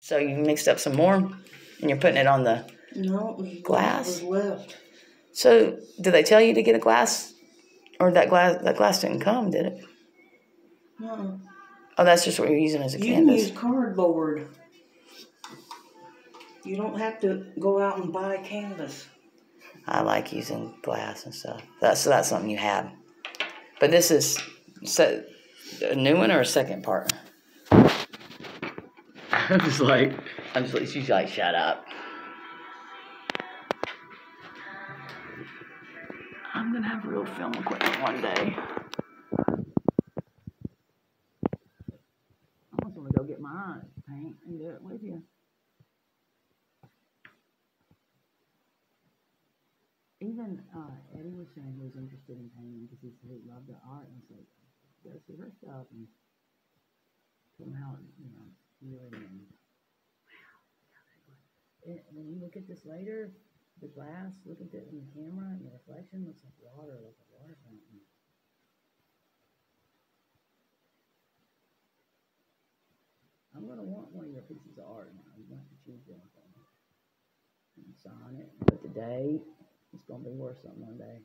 So you mixed up some more, and you're putting it on the glass. Was left. So did they tell you to get a glass, or that glass didn't come, did it? No. Oh, that's just what you're using as a canvas. You can use cardboard. You don't have to go out and buy canvas. I like using glass and stuff. So that's something you have. But this is a new one or a second part? She's like, shut up. I'm gonna have real film equipment one day. I almost want to go get my paint and do it with you. Even Eddie was saying he was interested in painting because he loved the art, and so go see her stuff and somehow, really. And when you look at this later, the glass, look at it in the camera, and the reflection looks like water, like a water fountain. I'm gonna want one of your pieces of art now. You're gonna have to choose one for me and sign it. But the date, it's gonna be worth something one day.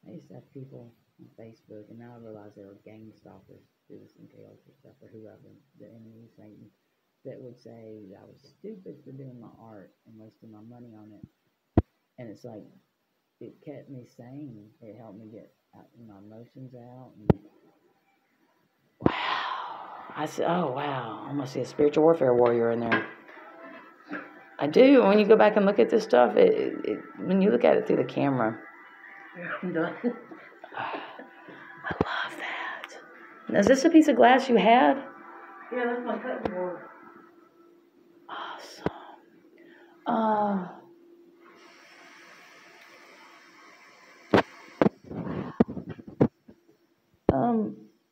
I used to have people on Facebook, and now I realize they were gang stalkers, do this MK Ultra stuff, or whoever, the enemy, Satan, that would say I was stupid for doing my art and wasting my money on it. And it's like, it kept me sane. It helped me get my emotions out. And wow. I said, oh, wow. I almost see a spiritual warfare warrior in there. I do. When you go back and look at this stuff, when you look at it through the camera, I love that. Now, is this a piece of glass you had? Yeah, that's my cutting board. Awesome.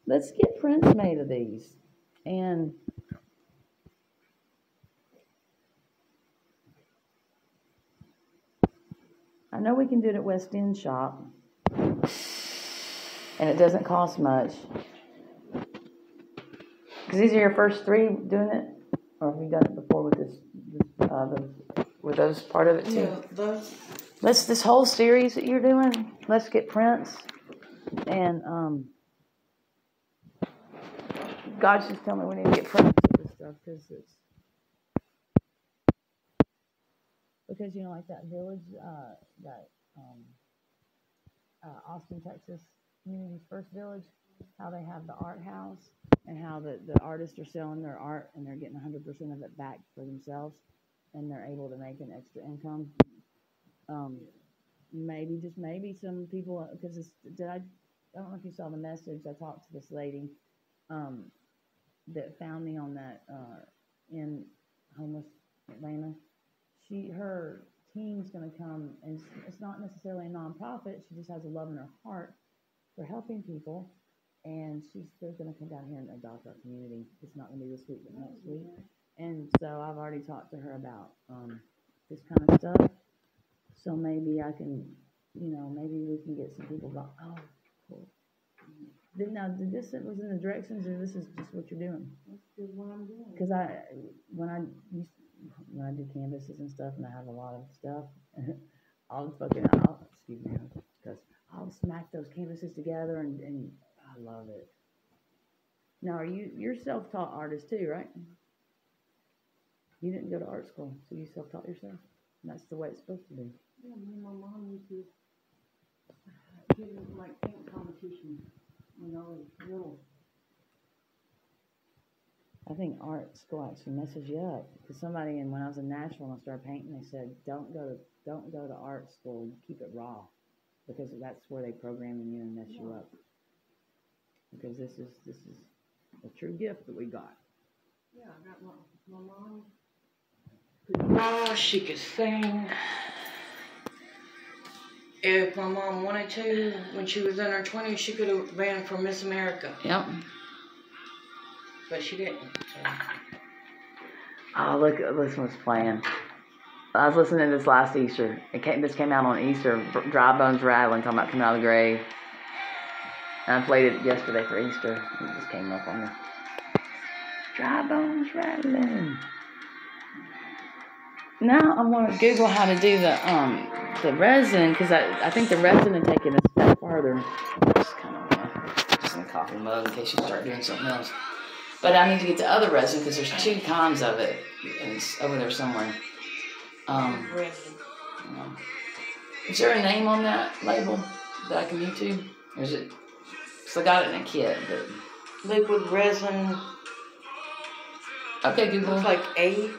Let's get prints made of these. And I know we can do it at West End Shop. And it doesn't cost much. Because these are your first 3 doing it? Or have you done it before with were those part of it too? Yeah, those. This whole series that you're doing, let's get prints. And God's just telling me we need to get prints of this stuff because like that village, Austin, Texas Community's First Village, how they have the art house and how the artists are selling their art and they're getting 100% of it back for themselves and they're able to make an extra income. Maybe some people, because I don't know if you saw the message. I talked to this lady that found me on that in homeless Atlanta. Her team's going to come, and it's not necessarily a nonprofit. She just has a love in her heart for helping people, and they're going to come down here and adopt our community. It's not going to be this week, but next week. And so I've already talked to her about this kind of stuff. So maybe I can, maybe we can get some people going. Oh, cool. Did this was in the directions, or this is just what you're doing? That's just what I'm doing. Because when I do canvases and stuff, and I have a lot of stuff, I'll smack those canvases together, and I love it. Now, you're self-taught artist too, right? You didn't go to art school, so you self-taught yourself, and that's the way it's supposed to be. Yeah, my mom used to give me like paint competition when I was little. I think art school actually messes you up. Because when I was in Nashville and I started painting, they said, don't go to art school, keep it raw. Because that's where they program you and mess you up. Because this is a true gift that we got. Yeah, I got my mom could draw, she could sing. If my mom wanted to, when she was in her 20s, she could have ran for Miss America. Yep. But she didn't. So. Oh, look, this one's playing. I was listening to this last Easter. This came out on Easter. Dry bones rattling, talking about coming out of the grave. And I played it yesterday for Easter. It just came up on me. Dry bones rattling. Now I want to Google how to do the resin, because I think the resin is taking a step farther. Just in a coffee mug in case you start doing something else. But I need to get the other resin because there's 2 kinds of it, and it's over there somewhere. Is there a name on that label that I can YouTube? Or is it? So I got it in a kit, but Liquid resin. Okay, Google. Looks like A.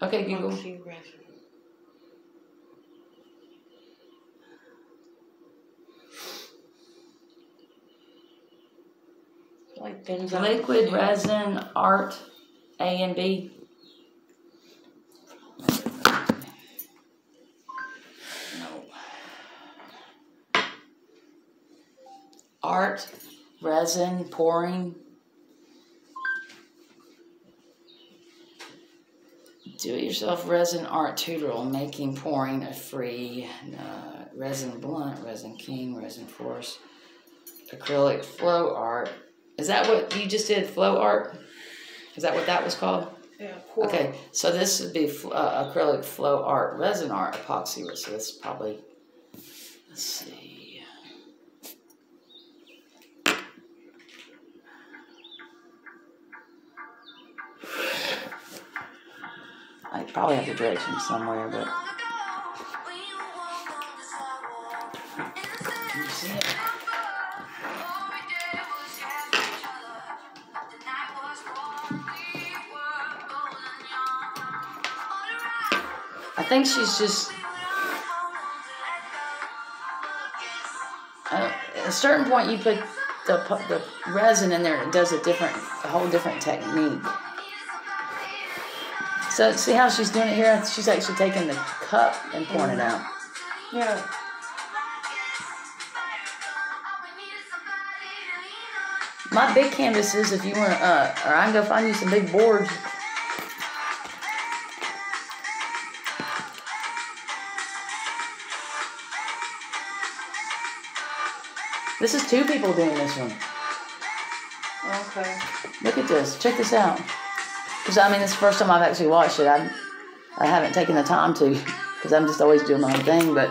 Okay, Google. Epoxy resin. Like benzoyl. Liquid resin art A and B. No. Art resin pouring. Do-it-yourself resin art tutorial, making pouring a free resin blunt, resin king, resin force, acrylic flow art. Is that what you just did? Flow art? Is that what that was called? Yeah. Okay, so this would be acrylic flow art, resin art, epoxy. So this is probably. Let's see. I probably have the directions somewhere, but. Can you see it? I think she's just. At a certain point, you put the resin in there, and it does a whole different technique. So see how she's doing it here? She's actually taking the cup and pouring it out. Yeah. My big canvases, if you want, or I can go find you some big boards. This is 2 people doing this one. Okay. Look at this. Check this out. Because, I mean, this is the first time I've actually watched it. I haven't taken the time to, because I'm just always doing my own thing, but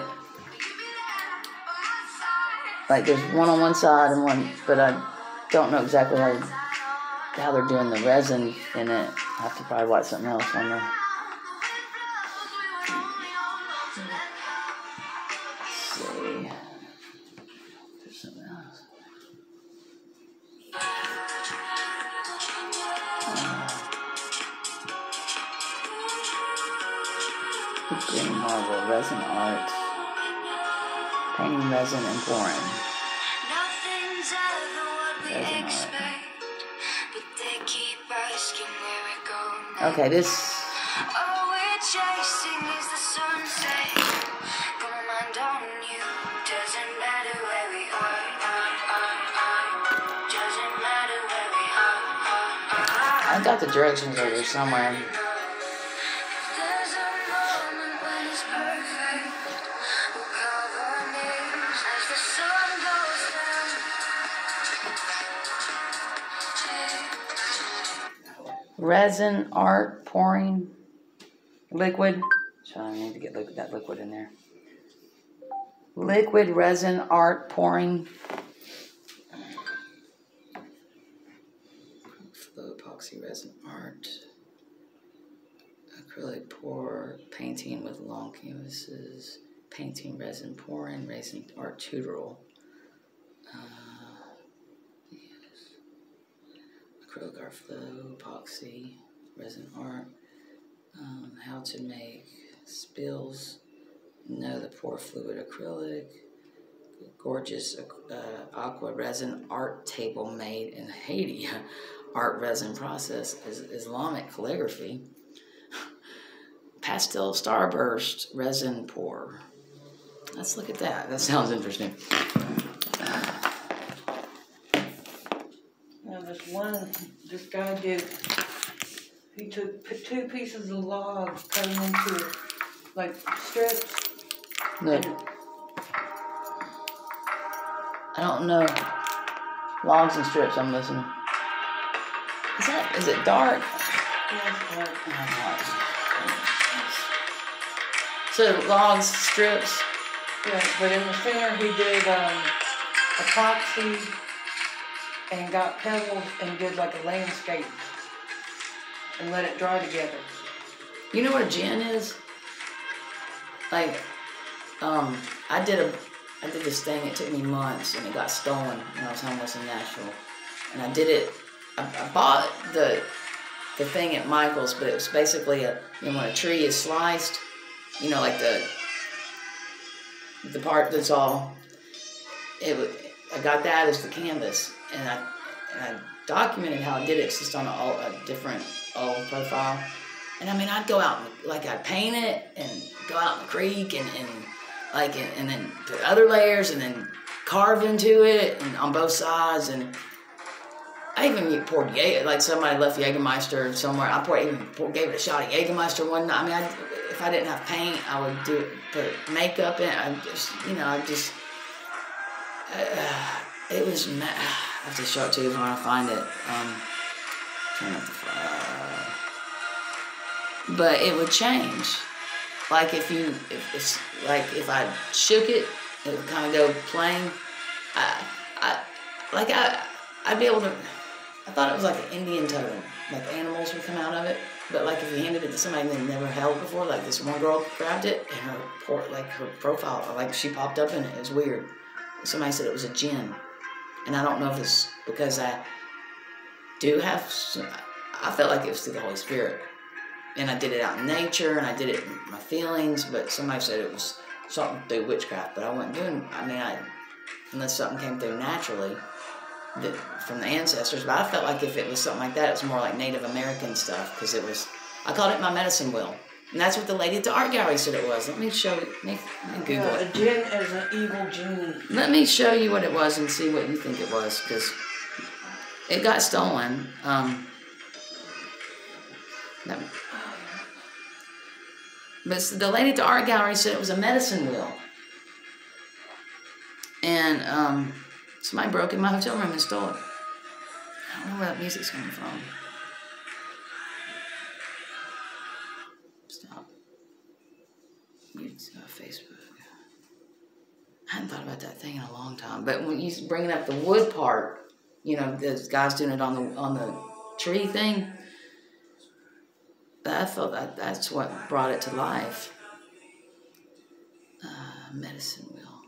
like there's one on one side and one, but I don't know exactly how they're doing the resin in it. I have to probably watch something else on there. Let's see. There's something else. Green marble, resin art, painting resin and pouring. Resin art. Okay, this. I got the directions over there somewhere. Resin art pouring liquid. So I need to get that liquid in there. Liquid resin art pouring. Flow epoxy resin art. Acrylic pour. Painting with long canvases. Painting resin pouring. Resin art tutorial. Acrylic art flow, epoxy, resin art, how to make spills, know the pour fluid acrylic, gorgeous aqua resin art table made in Haiti, art resin process, Islamic calligraphy, pastel starburst resin pour. Let's look at that. That sounds interesting. This guy did, he put 2 pieces of log, cut them into like strips. Look. I don't know. Logs and strips, I'm listening. Is it dark? Yeah, it's dark. So logs, strips. Yeah, but in the center he did epoxy and got pebbles and did like a landscape and let it dry together. You know what a gin is? Like, I did this thing. It took me months, and it got stolen when I was homeless in Nashville. And I did it. I bought the thing at Michael's, but it was basically when a tree is sliced, like the part that's all. I got that as the canvas, and I documented how I did it. It's just on a different old profile. And I mean, I'd go out and I'd paint it and go out in the creek and then put other layers and then carve into it and on both sides. And I even poured somebody left Jägermeister somewhere. I gave it a shot of Jägermeister one night. I mean, if I didn't have paint, I would put makeup in. It was. I have to show it to you when I find it. Turn up the fire. But it would change. Like if I shook it, it would kind of go plain. I'd be able to. I thought it was like an Indian totem, like animals would come out of it. But like if you handed it to somebody they'd never held before, like this one girl grabbed it and her profile, she popped up in it. It was weird. Somebody said it was a djinn, and I don't know if it's because I do have. I felt like it was through the Holy Spirit. And I did it out in nature, and I did it in my feelings, but somebody said it was something through witchcraft, but I wasn't doing, unless something came through naturally from the ancestors, but I felt like if it was something like that, it was more like Native American stuff, because I called it my medicine wheel, and that's what the lady at the art gallery said it was. Let me show you, let me Google it. A djinn is an evil genie. Let me show you what it was and see what you think it was, because it got stolen. But the lady at the art gallery said it was a medicine wheel. And somebody broke in my hotel room and stole it. I don't know where that music's coming from. Stop. Facebook. I hadn't thought about that thing in a long time. But when you bringing up the wood part, the guys doing it on the tree thing, I felt that's what brought it to life. Medicine wheel.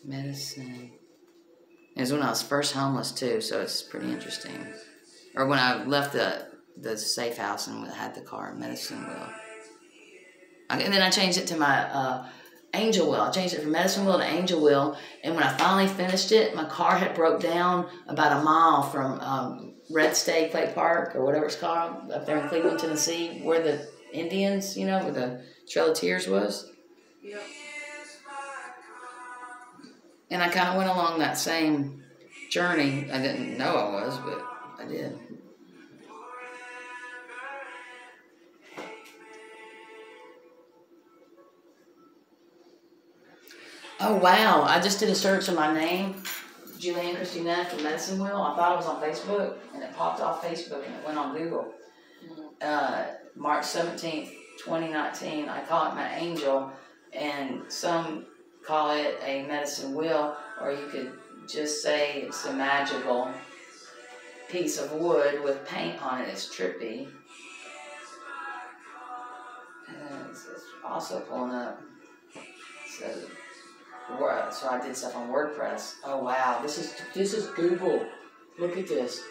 Medicine. It was when I was first homeless too, so it's pretty interesting. Or when I left the safe house and had the car, medicine wheel. And then I changed it to my angel wheel. I changed it from medicine wheel to angel wheel, and when I finally finished it, my car had broke down about a mile from Red Stake Lake Park, or whatever it's called, up there in Cleveland, Tennessee, where the Indians, where the Trail of Tears was. Yep. And I kind of went along that same journey. I didn't know I was, but I did. Oh, wow. I just did a search of my name, Julianne Christy for Medicine Wheel. I thought it was on Facebook, and it popped off Facebook, and it went on Google. March 17th, 2019. I call it my angel, and some call it a medicine wheel, or you could just say it's a magical piece of wood with paint on it. It's trippy. And it's also pulling up. So I did stuff on WordPress. Oh wow, this is Google. Look at this.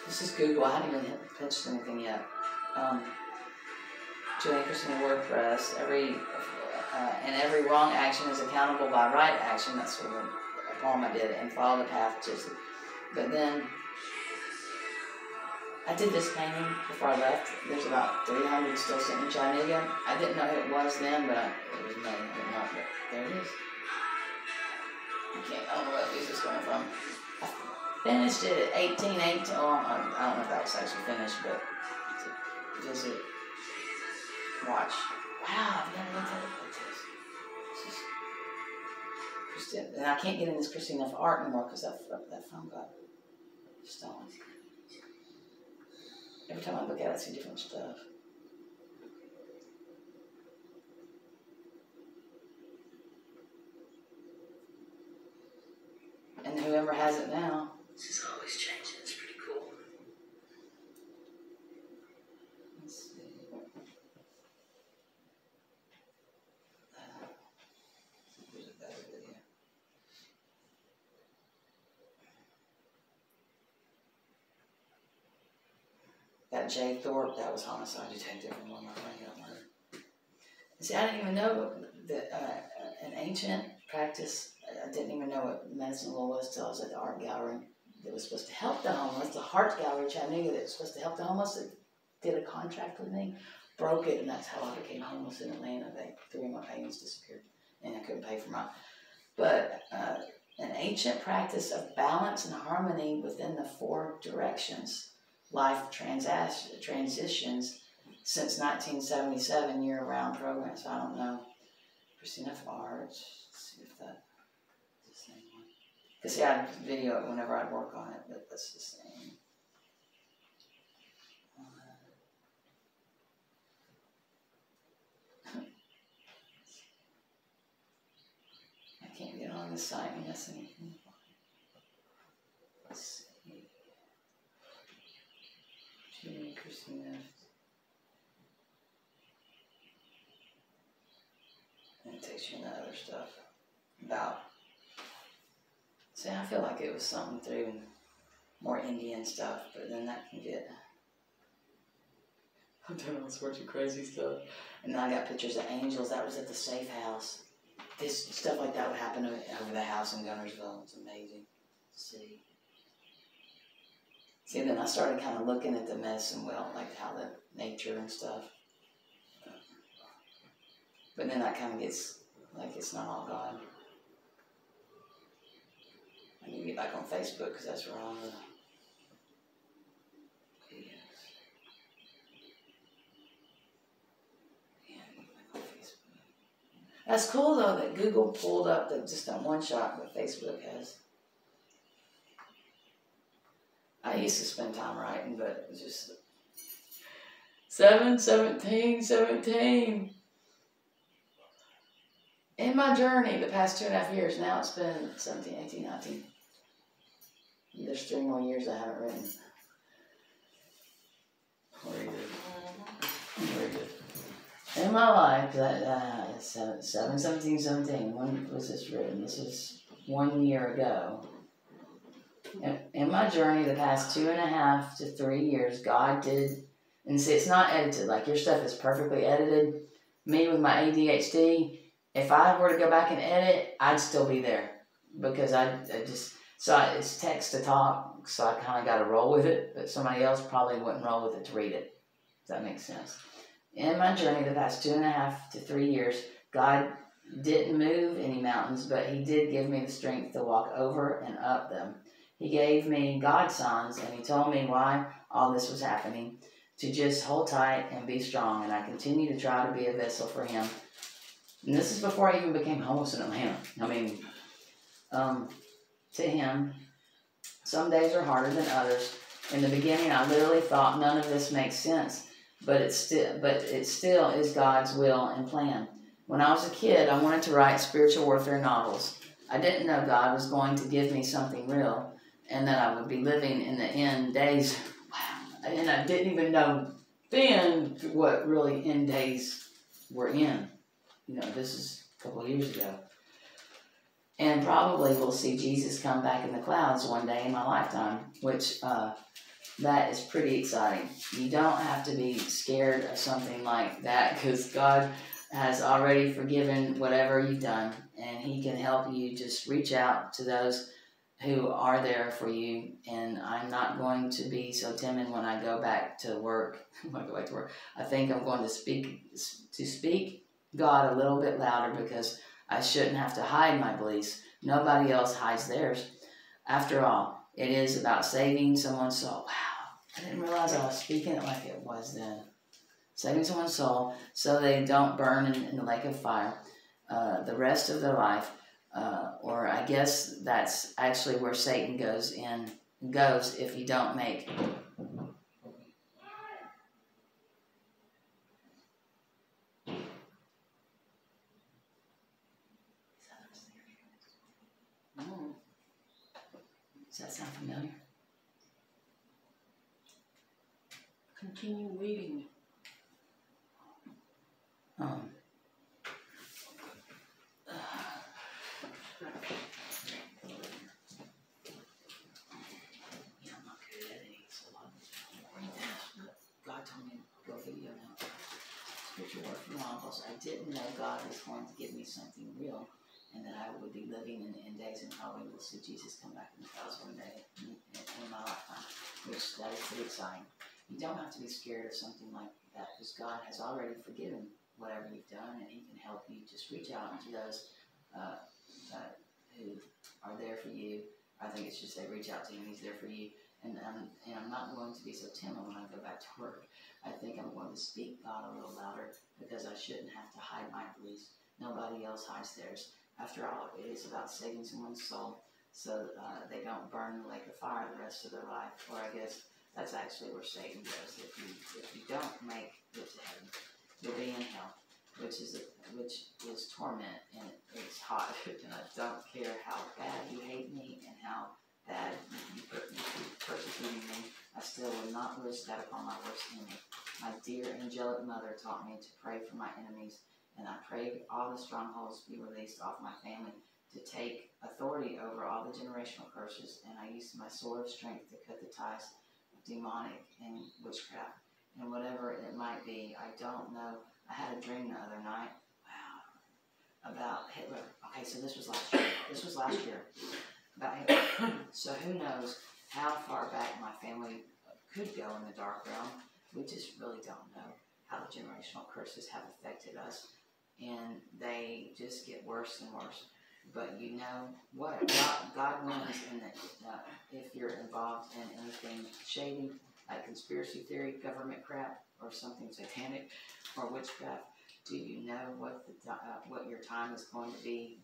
This is Google. I haven't even pitched anything yet. Julianne Christy WordPress. Every wrong action is accountable by right action. That's sort of a poem I did, and follow the path. But then I did this painting before I left. There's about 300 still sitting in Chattanooga. I didn't know who it was then, but it was me. I didn't know, but there it is. I don't know where this is coming from. I finished it at 18. Oh, I don't know if that was actually finished, but to visit watch. Wow, I've never looked at it like this. Christy, and I can't get in this Christy enough art anymore because that phone got stolen. Every time I look at it, I see different stuff. And whoever has it now, this is always changing. It's pretty cool. Let's see. Here's a better video. That Jay Thorpe, that was homicide detective and one of my friends got murdered. See, I didn't even know that an ancient practice. I didn't even know what medicine law was till I was at the art gallery that was supposed to help the homeless. The Heart Gallery, which I knew that was supposed to help the homeless, that did a contract with me, broke it, and that's how I became homeless in Atlanta. 3 of my payments disappeared, and I couldn't pay for mine. But an ancient practice of balance and harmony within the 4 directions, life transitions, since 1977, year-round program. So I don't know. Christina of Art. Let's see if that. Because see, I'd video it whenever I'd work on it, but that's the same. I can't get on the site unless anything. Let's see. Julie Christina. And it takes you into other stuff about. See, I feel like it was something through more Indian stuff, but then that can get. I'm doing all sorts of crazy stuff. And then I got pictures of angels. That was at the safe house. This stuff like that would happen over the house in Gunnersville. It's amazing to see. See, then I started kind of looking at the medicine wheel, like how the nature and stuff. But then that kind of gets, like, it's not all God. I need to get back on Facebook because that's where all the videos. Yeah, I need to get back on Facebook. That's cool though that Google pulled up just that one shot that Facebook has. I used to spend time writing, but it was just 17. In my journey, the past 2.5 years, now it's been 17, 18, 19. There's 3 more years I haven't written. Very good. In my life, 17. When was this written? This is 1 year ago. In my journey, the past 2.5 to 3 years, God did, and see, it's not edited. Like, your stuff is perfectly edited. Me with my ADHD, if I were to go back and edit, I'd still be there. Because it's text to talk, so I kind of got to roll with it, but somebody else probably wouldn't roll with it to read it. Does that make sense? In my journey, the past 2.5 to 3 years, God didn't move any mountains, but He did give me the strength to walk over and up them. He gave me God signs, and He told me why all this was happening, to just hold tight and be strong, and I continue to try to be a vessel for Him. And this is before I even became homeless in Atlanta. I mean, to Him, some days are harder than others. In the beginning, I literally thought none of this makes sense, but it still is God's will and plan. When I was a kid, I wanted to write spiritual warfare novels. I didn't know God was going to give me something real, and that I would be living in the end days. Wow. And I didn't even know then what really end days were in. This is a couple of years ago. And probably we'll see Jesus come back in the clouds one day in my lifetime, which that is pretty exciting. You don't have to be scared of something like that because God has already forgiven whatever you've done, and He can help you. Just reach out to those who are there for you, and I'm not going to be so timid when I go back to work. I think I'm going to speak God a little bit louder because I shouldn't have to hide my beliefs. Nobody else hides theirs. After all, it is about saving someone's soul. Wow, I didn't realize I was speaking it like it was then. saving someone's soul so they don't burn in the lake of fire the rest of their life. Or I guess that's actually where Satan goes if you don't make. Does that sound familiar? Continue reading. God told me to go video now. Scripture word from Logos. I didn't know God was going to give me something real, and that I would be living in the end days and probably will see Jesus come back in the clouds one day in my lifetime, which that is pretty exciting. You don't have to be scared of something like that because God has already forgiven whatever you've done, and He can help you. Just reach out to those who are there for you. I think it's just say reach out to Him. He's there for you. And I'm not going to be so timid when I go back to work. I think I'm going to speak God a little louder because I shouldn't have to hide my beliefs. Nobody else hides theirs. After all, it is about saving someone's soul so they don't burn in the lake of fire the rest of their life. Or I guess that's actually where Satan goes. If you don't make it to heaven, you'll be in hell, which is torment, and it's hot. And I don't care how bad you hate me and how bad you persecuting me, I still will not wish that upon my worst enemy. My dear angelic mother taught me to pray for my enemies, and I prayed all the strongholds be released off my family, to take authority over all the generational curses, and I used my sword of strength to cut the ties of demonic and witchcraft, and whatever it might be. I don't know. I had a dream the other night. Wow. About Hitler. Okay, so this was last year. About Hitler. So who knows how far back my family could go in the dark realm. We just really don't know how the generational curses have affected us. And they just get worse and worse. But you know what? God wins in that if you're involved in anything shady, like conspiracy theory, government crap, or something satanic, or witchcraft. Do you know what your time is going to be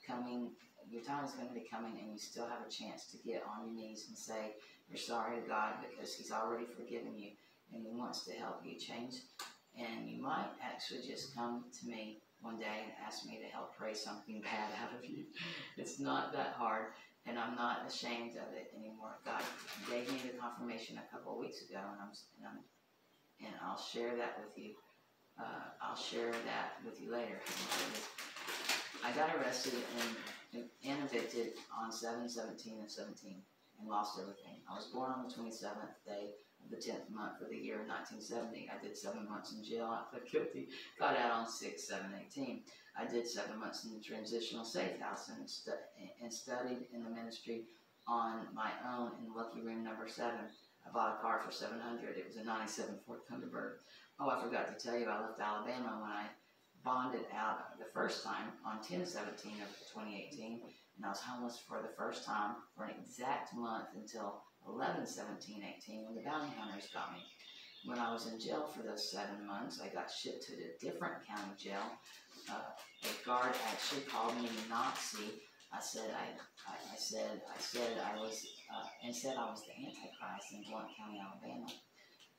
coming? Your time is going to be coming, and you still have a chance to get on your knees and say you're sorry to God because He's already forgiven you, and He wants to help you change. And you might actually just come to me one day and ask me to help pray something bad out of you. It's not that hard, and I'm not ashamed of it anymore. God gave me the confirmation a couple of weeks ago, and I'll share that with you. I'll share that with you later. I got arrested and evicted on 7/17 of 17 and lost everything. I was born on the 27th day of the 10th month of the year 1970. I did 7 months in jail. I pled guilty. Got out on 6/7/18. I did 7 months in the transitional safe house and studied in the ministry on my own in lucky room number 7. I bought a car for $700. It was a '97 Ford Thunderbird. Oh, I forgot to tell you, I left Alabama when I bonded out the first time on 10/17 of 2018, and I was homeless for the first time for an exact month until 11/17/18 when the bounty hunters got me. When I was in jail for those 7 months, I got shipped to a different county jail. A guard actually called me Nazi. I said I was the Antichrist in Blount County, Alabama.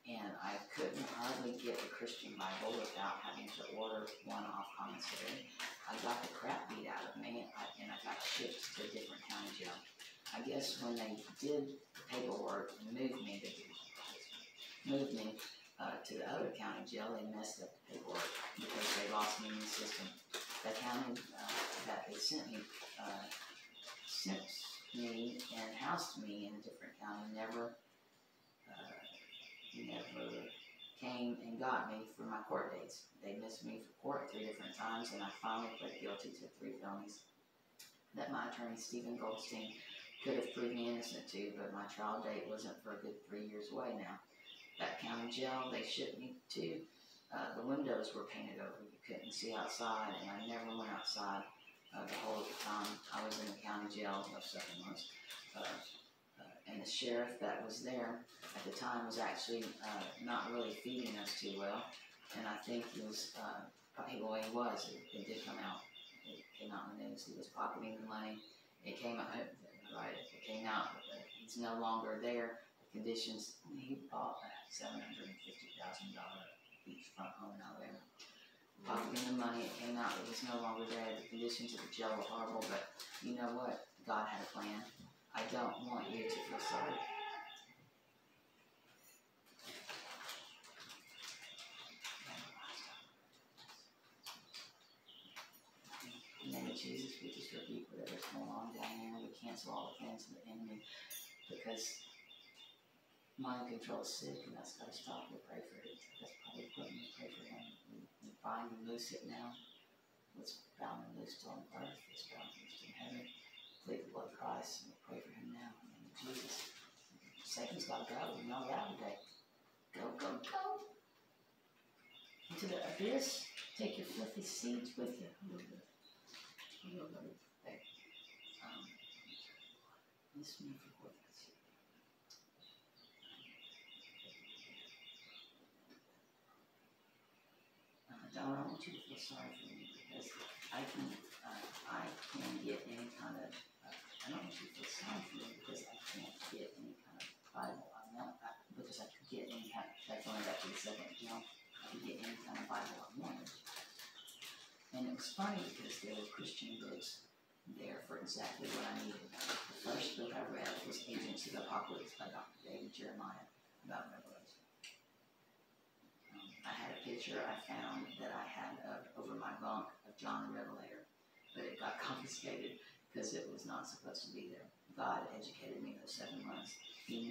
And I couldn't hardly get a Christian Bible without having to order one off commissary. I got the crap beat out of me, and I got shipped to a different county jail. I guess when they did the paperwork and moved me to the other county jail, they messed up the paperwork because they lost me in the system. The county that they sent me and housed me in a different county never came and got me for my court dates. They missed me for court 3 different times, and I finally pled guilty to 3 felonies that my attorney, Stephen Goldstein, could have proved me innocent to, but my trial date wasn't for a good 3 years away now. That county jail they shipped me to, the windows were painted over. You couldn't see outside, and I never went outside the whole time I was in the county jail of 7 months. And the sheriff that was there at the time was actually not really feeding us too well. And I think he was, probably, well, he was, it did come out. It came out in the news. He was pocketing the money. It came out, right, it came out, but he's no longer there. The conditions, he bought a $750,000 beachfront home in Alabama. Pocketing the money, it came out, it was no longer there. The conditions of the jail were horrible, but you know what? God had a plan. I don't want you to feel sorry. In the name of Jesus, we just rebuke whatever's going on down there. We cancel all the plans of the enemy because mind control is sick, and that's got to stop. We pray for it. That's probably putting we pray for him. We bind and loose it now. What's bound and loosed on earth is bound and loosed in heaven. Plead the blood of Christ, and we pray for him now. In the name of Jesus. Satan's got to go. We're not allowed today. Go, go, go. Into the abyss. Take your filthy seeds with you. This me for what that's Don, I want you to feel sorry for me because I can get any kind of I don't want you to feel sorry for me because I can't get any kind of Bible. Because I could get any kind of, like going back to the second John, I could get any kind of Bible I wanted. And it was funny because there were Christian books there for exactly what I needed. The first book I read was Agents of the Apocalypse by Dr. David Jeremiah about Revelation. I had a picture I found that I had over my bunk of John the Revelator, but it got confiscated because it was not supposed to be there. God educated me those 7 months. He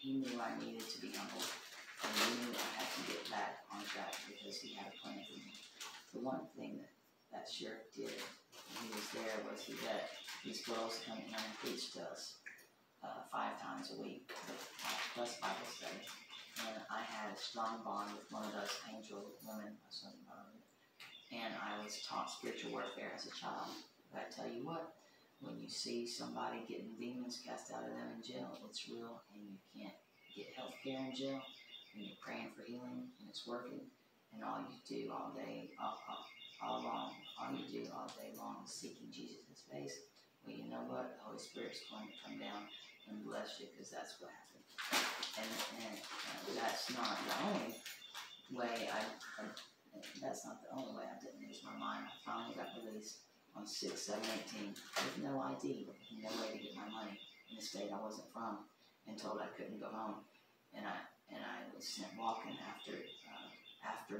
knew I needed to be humble, and he knew I had to get back on track because he had a plan for me. The one thing that sheriff did when he was there was he let these girls come in and preach to us 5 times a week, plus Bible study. And I had a strong bond with one of those angel women, and I was taught spiritual warfare as a child. But I tell you what, when you see somebody getting demons cast out of them in jail, it's real, and you can't get health care in jail, and you're praying for healing, and it's working. And all you do all day, all you do all day long is seeking Jesus' face. Well, you know what? The Holy Spirit's going to come down and bless you because that's what happened. And that's not the only way that's not the only way I didn't lose my mind. I finally got released on 6/7/18 with no ID, with no way to get my money in the state I wasn't from, and told I couldn't go home. And I was sent walking after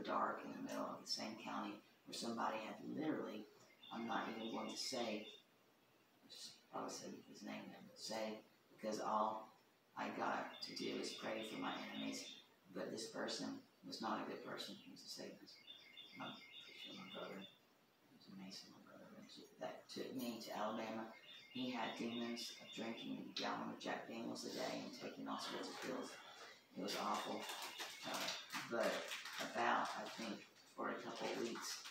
dark in the middle of the same county where somebody had literally, I'm not even going to say, probably say his name then, but say, because all I got to do is pray for my enemies, but this person was not a good person. He was a Satanist. My brother, he was a Mason, my brother, that took me to Alabama. He had demons of drinking a gallon of Jack Daniels a day and taking all sorts of pills. It was awful. But about, I think, for a couple of weeks,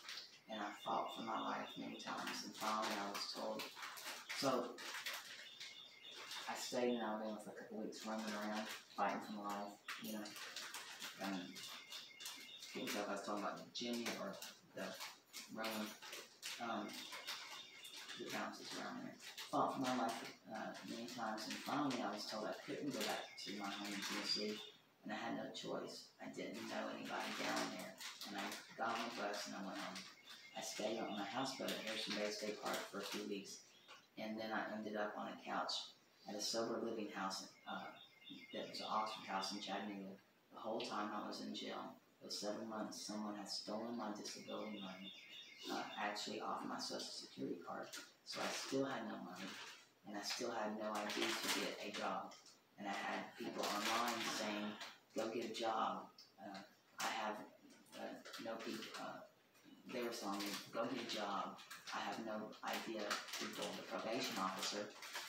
and I fought for my life many times, and finally I was told. So I stayed in Alabama for a couple of weeks, running around, fighting for my life, you know. Can't tell if I was talking about Virginia or the Roman, the towns around there. Fought for my life many times, and finally I was told I couldn't go back to my home in Tennessee, and I had no choice. I didn't know anybody down there, and I got on the bus and I went home. I stayed on my houseboat at Harrison Bay State Park for a few weeks, and then I ended up on a couch at a sober living house that was an Oxford house in Chattanooga. The whole time I was in jail, those 7 months, someone had stolen my disability money, actually off my Social Security card. So I still had no money, and I still had no ID to get a job. And I had people online saying, go get a job. I have no people, they were telling me, go get a job. I have no idea. People, the probation officer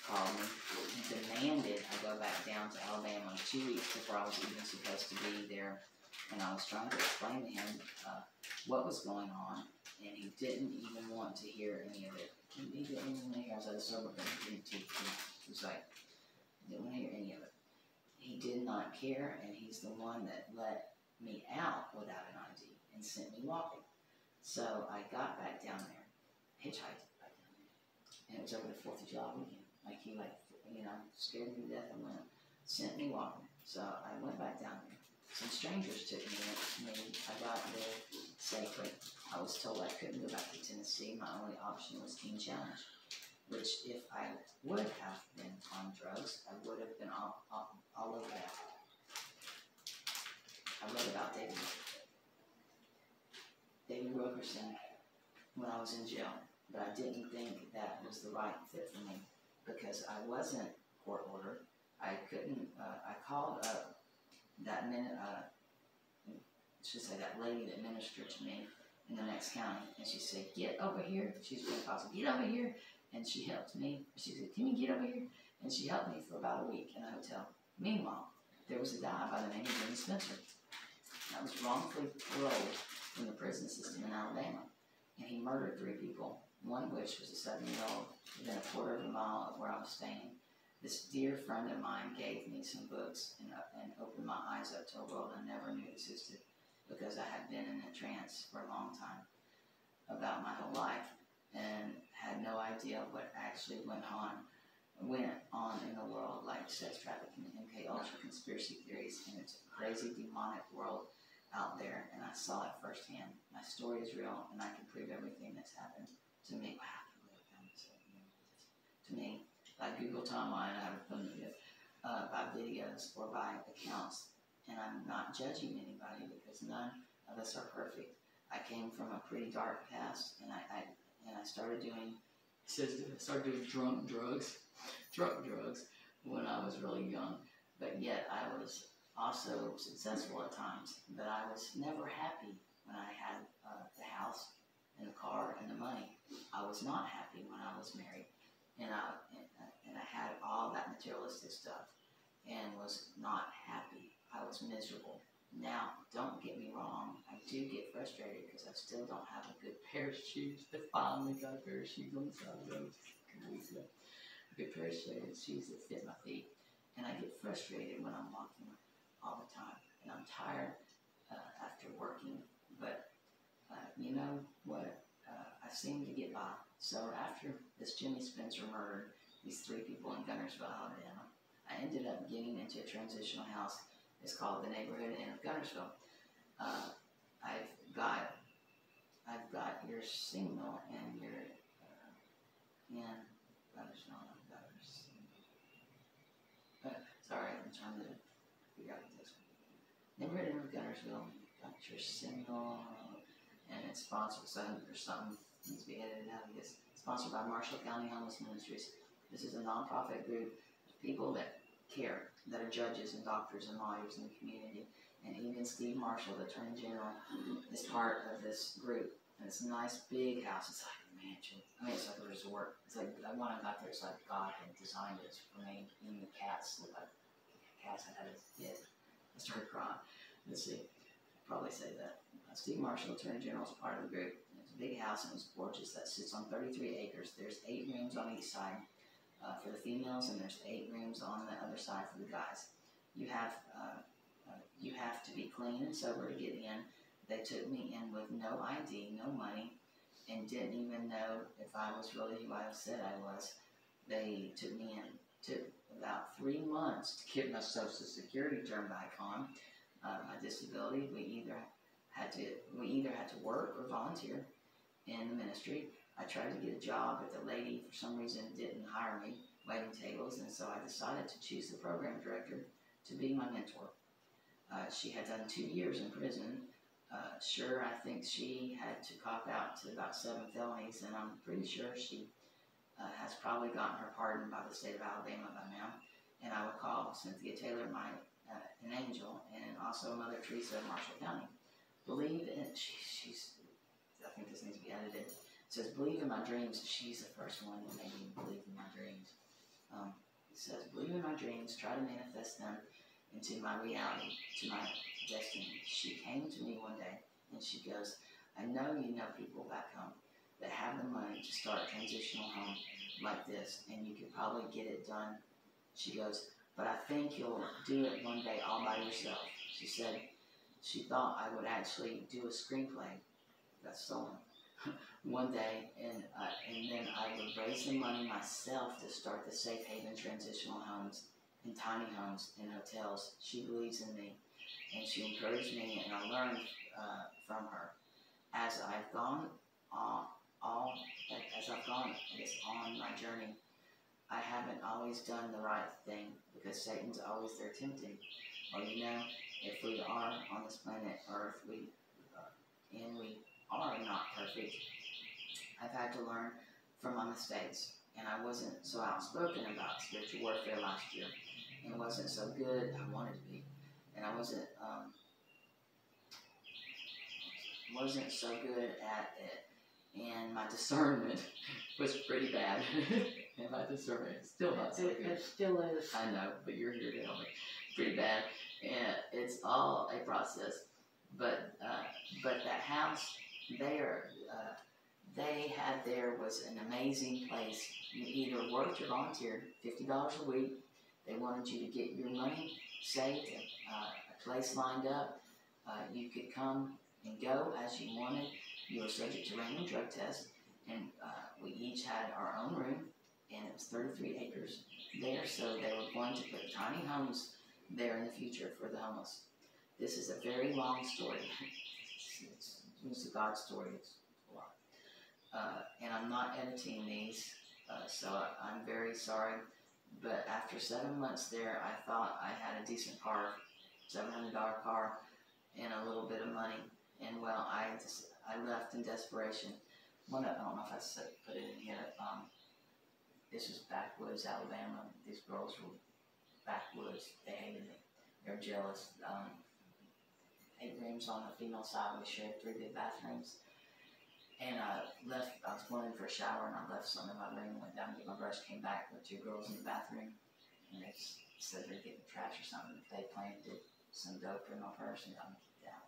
called me, demanded I go back down to Alabama 2 weeks before I was even supposed to be there. And I was trying to explain to him what was going on, and he didn't even want to hear any of it. He didn't even hear. I was at a sober, but he was like, he didn't want to hear any of it. He did not care, and he's the one that let me out without an ID. and sent me walking. So I got back down there, hitchhiked back down there, and it was over the 4th of July weekend. Like he scared me to death and sent me walking. So I went back down there. Some strangers took me. I got there safely. I was told I couldn't go back to Tennessee. My only option was Teen Challenge, which if I would have been on drugs, I would have been all over that. I read about David Wilkerson when I was in jail, but I didn't think that was the right fit for me because I wasn't court ordered. I couldn't, I called up that that lady that ministered to me in the next county, and she said, get over here. She's Pentecostal, get over here. And she helped me. She said, can you get over here? And she helped me for about a week in a hotel. Meanwhile, there was a guy by the name of Jimmy Spencer that was wrongfully paroled from the prison system in Alabama. And he murdered 3 people, one of which was a 7-year-old within a quarter of a mile of where I was staying. This dear friend of mine gave me some books and opened my eyes up to a world I never knew existed because I had been in a trance for a long time about my whole life and had no idea what actually went on in the world, like sex trafficking, MK Ultra, conspiracy theories, and it's a crazy demonic world out there, and I saw it firsthand. My story is real, and I can prove everything that's happened to me. Wow, to me, by Google timeline, I have put it by videos or by accounts, and I'm not judging anybody because none of us are perfect. I came from a pretty dark past, and I started doing drunk drugs when I was really young, but yet I was also successful at times, but I was never happy when I had the house and the car and the money. I was not happy when I was married, and I had all that materialistic stuff and was not happy. I was miserable. Now, don't get me wrong, I do get frustrated because I still don't have a good pair of shoes. I finally got a pair of shoes on the side of the road a good pair of shoes that fit my feet. And I get frustrated when I'm walking all the time. And I'm tired after working. But you know what? I seem to get by. So after this Jimmy Spencer murdered these 3 people in Gunnersville, Alabama, I ended up getting into a transitional house. It's called the Neighborhood Inn of Gunnersville. I've got your signal and your Gunnersville. Sorry, I'm trying to figure out this. Neighborhood Inn of Gunnersville. Got your signal, and it's sponsored. Or something needs to be edited out. I guess sponsored by Marshall County Homeless Ministries. This is a nonprofit group of people that care, that are judges and doctors and lawyers in the community. And even Steve Marshall, the Attorney General, is part of this group. And it's a nice big house. It's like a mansion. I mean, it's like a resort. It's like, when I got there, it's like God had designed it for me. Even the cats look like cats I had as a kid. I started crying. Let's see. I'll probably say that. Steve Marshall, Attorney General, is part of the group. It's a big house and it's gorgeous that sits on 33 acres. There's 8 rooms on each side. For the females, and there's 8 rooms on the other side for the guys. You have to be clean and sober to get in. They took me in with no ID, no money, and didn't even know if I was really who I said I was. They took me in. Took about 3 months to get my Social Security turned back on. My disability, we either had to work or volunteer in the ministry. I tried to get a job, but the lady, for some reason, didn't hire me, waiting tables, and so I decided to choose the program director to be my mentor. She had done 2 years in prison. Sure, I think she had to cop out to about 7 felonies, and I'm pretty sure she has probably gotten her pardon by the state of Alabama by now. And I would call Cynthia Taylor an angel, and also Mother Teresa of Marshall County. Believe in, I think this needs to be edited. It says, believe in my dreams. She's the first one that made me believe in my dreams. It says, believe in my dreams, try to manifest them into my reality, to my destiny. She came to me one day, and she goes, I know you know people back home that have the money to start a transitional home like this, and you could probably get it done. She goes, but I think you'll do it one day all by yourself. She said, she thought I would actually do a screenplay. Got stolen one day, and then I would raise the money myself to start the Safe Haven transitional homes and tiny homes and hotels. She believes in me, and she encouraged me, and I learned from her as I've gone on my journey. I haven't always done the right thing because Satan's always there tempting. Well, if we are on this planet Earth, we are not perfect. I've had to learn from my mistakes, and I wasn't so outspoken about spiritual warfare last year, and wasn't so good. I wanted to be, and I wasn't so good at it, and my discernment was pretty bad. And my discernment is still not so good. It still is. I know, but you're here to help me. Pretty bad, and it's all a process. But that house there, was an amazing place. You either worked or volunteered, $50 a week. They wanted you to get your money saved, a place lined up. You could come and go as you wanted. You were subject to random drug tests, and we each had our own room, and it was 33 acres there, so they were going to put tiny homes there in the future for the homeless. This is a very long story. It's a God story. It's a lot. And I'm not editing these, so I'm very sorry. But after 7 months there, I thought I had a decent car, $700 car, and a little bit of money. And well, I left in desperation. I don't know if I put it in here. This was backwoods, Alabama. These girls were backwoods. They hated me. They were jealous. 8 rooms on the female side. We shared 3 big bathrooms. And I was going in for a shower, and I left something in my room, went down to get my brush, came back with 2 girls in the bathroom, and they said they're getting trash or something. They planted some dope in my purse and got me kicked out.